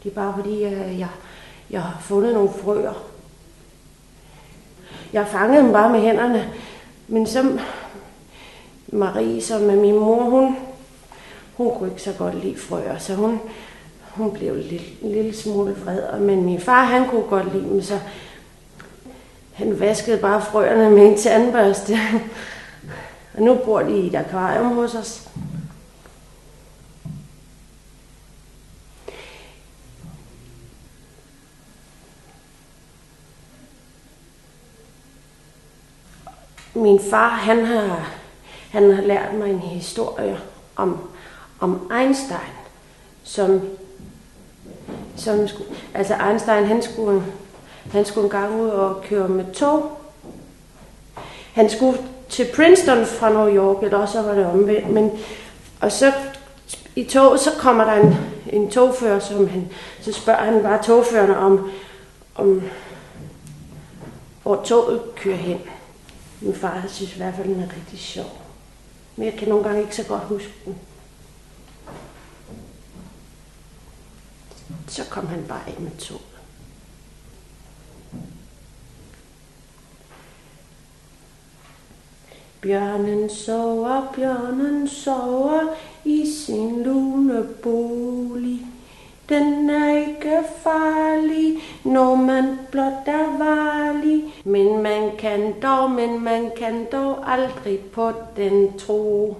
Det er bare fordi, jeg har fundet nogle frøer. Jeg fangede dem bare med hænderne. Men så Marie, som er min mor, hun kunne ikke så godt lide frøer, så hun blev en lille smule vred. Men min far, han kunne godt lide dem, så han vaskede bare frøerne med en tandbørste. Og nu bor de i et akvarium hos os. Min far, han har lært mig en historie om Einstein, som skulle, altså Einstein, han skulle en gang ud og køre med tog. Han skulle til Princeton fra New York, eller også var det omvendt, og så i toget, så kommer der en togfører, så spørger han bare togførerne om hvor toget kører hen. Min far synes i hvert fald, den er rigtig sjov. Men jeg kan nogle gange ikke så godt huske den. Så kom han bare ind med toget. Bjørnen sover i sin lune bolig. Den er ikke farlig, når man blot er varlig. Men man kan dog aldrig på den tro.